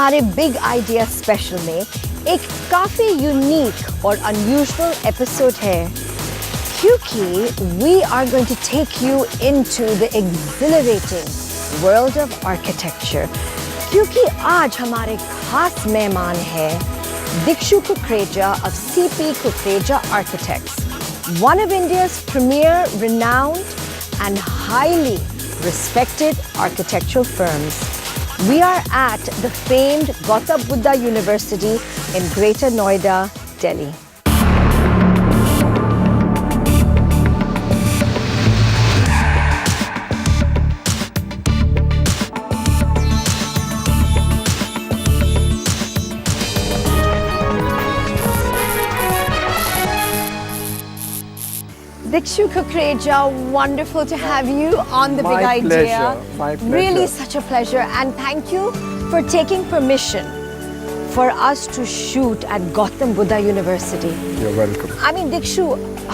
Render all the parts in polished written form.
हमारे big idea special में एक काफ़ी यूनिक और अनयूजुअल एपिसोड है क्योंकि we are going to take you into the exhilarating world of architecture क्योंकि आज हमारे खास मेहमान हैं Dikshu Kukreja of C Kukreja Architects, one of India's premier renowned and highly respected architectural firms. We are at the famed Gautam Buddha University in Greater Noida, Delhi. Dikshu Kukreja, wonderful to have you on The Big Idea. My pleasure. Really such a pleasure, and thank you for taking permission for us to shoot at Gautam Buddha University. You're welcome. I mean, Dikshu,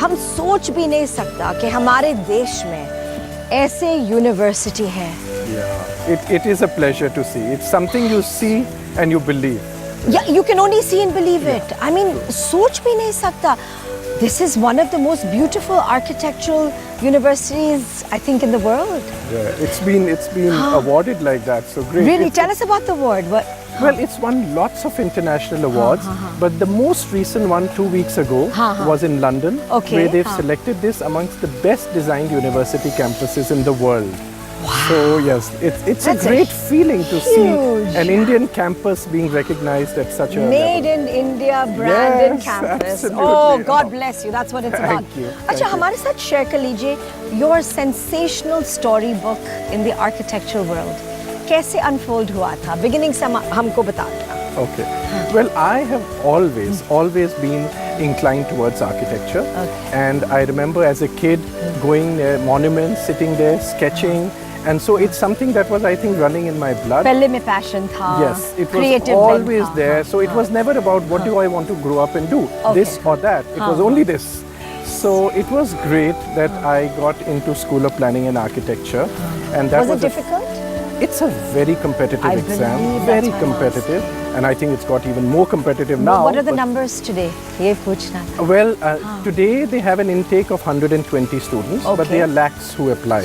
हम सोच भी नहीं सकता कि हमारे देश में ऐसे यूनिवर्सिटी है. Yeah, it is a pleasure to see. It's something you see and you believe. Yeah, you can only see and believe it. I mean, सोच भी नहीं सकता. This is one of the most beautiful architectural universities, I think, in the world. Yeah, it's been awarded like that. So great. Really, tell us about the award. Well, it's won lots of international awards, but the most recent one 2 weeks ago was in London, where they've selected this amongst the best designed university campuses in the world. Wow. So yes, it's a great feeling to see an Indian campus being recognized at such a Made level. in India, branded Yes, campus. absolutely. Oh, God bless you. That's what it's about. Thank you. अच्छा, हमारे साथ share कर लीजिए your sensational storybook in the architectural world. कैसे unfold हुआ था? Beginning से हमको बता दो. Okay. Well, I have always been inclined towards architecture. And I remember as a kid going near monuments, sitting there, sketching. And so it's something that was, I think, running in my blood. पहले में passion था. Yes, it was creative always there. So it was never about what do I want to grow up and do, this or that. It was only this. So it was great that I got into School of Planning and Architecture. And that was it difficult? It's a very competitive exam, very competitive, and I think it's got even more competitive now. What are the numbers today? ये पूछना था. Well, today they have an intake of 120 students, but there are lakhs who apply.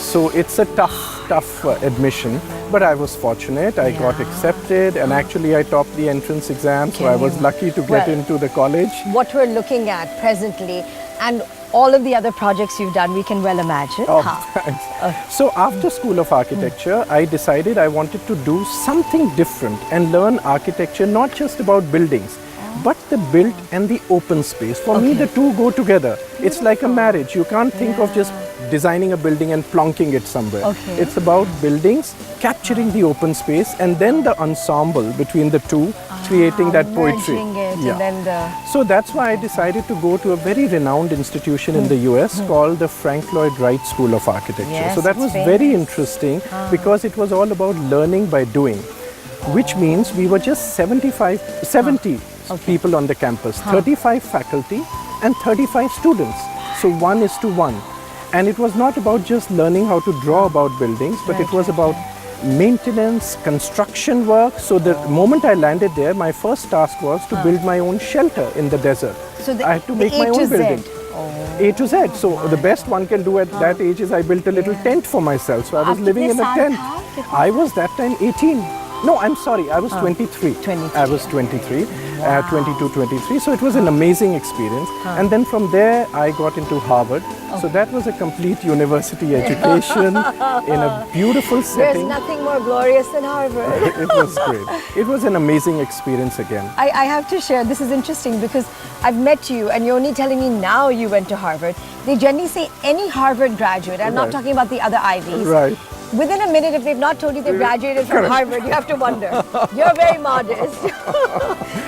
So it's a tough admission, but I was fortunate. I got accepted, and actually I topped the entrance exam, so I was lucky to get into the college. What we're looking at presently, and all of the other projects you've done, we can well imagine. Oh, thanks. So after School of Architecture, I decided I wanted to do something different and learn architecture, not just about buildings, but the built and the open space. For me, the two go together. It's like a marriage. You can't think of just designing a building and plonking it somewhere. It's about buildings, capturing the open space, and then the ensemble between the two, creating that poetry. And then So that's why I decided to go to a very renowned institution in the US called the Frank Lloyd Wright School of Architecture. Yes, so that was very interesting because it was all about learning by doing, which means we were just 70 people on the campus, 35 faculty and 35 students. So 1:1. And it was not about just learning how to draw about buildings, but it was about maintenance, construction work. So the moment I landed there, my first task was to build my own shelter in the desert. So I had to make my own building. A to Z. So the best one can do at that age is I built a little tent for myself. So I was living in a tent. I was that time 18. No, I'm sorry, I was 23. I was 23, 22, 23. So it was an amazing experience. And then from there, I got into Harvard. So that was a complete university education in a beautiful setting. There's nothing more glorious than Harvard. It was great. It was an amazing experience again. I have to share, this is interesting because I've met you and you're only telling me now you went to Harvard. They generally say any Harvard graduate, I'm not talking about the other Ivies. Right. Within a minute, if they've not told you they graduated from Harvard, you have to wonder. You're very modest.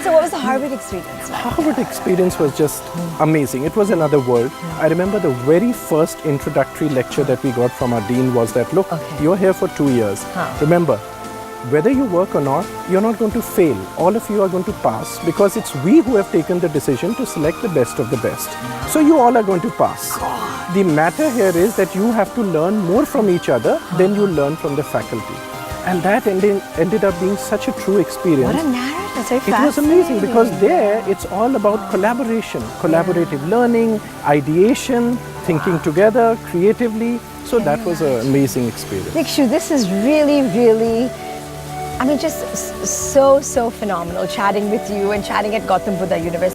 So what was the Harvard experience like? Harvard experience was just amazing. It was another world. I remember the very first introductory lecture that we got from our dean was that, look, you're here for 2 years. Remember, whether you work or not, you're not going to fail. All of you are going to pass because it's we who have taken the decision to select the best of the best. So you all are going to pass. The matter here is that you have to learn more from each other than you learn from the faculty. And that ended up being such a true experience. What a narrative. That's very It was amazing because there it's all about collaboration, collaborative learning, ideation, thinking together creatively. So that was an amazing experience. Dikshu, this is really, really, I mean, just so phenomenal chatting with you and chatting at Gautam Buddha University.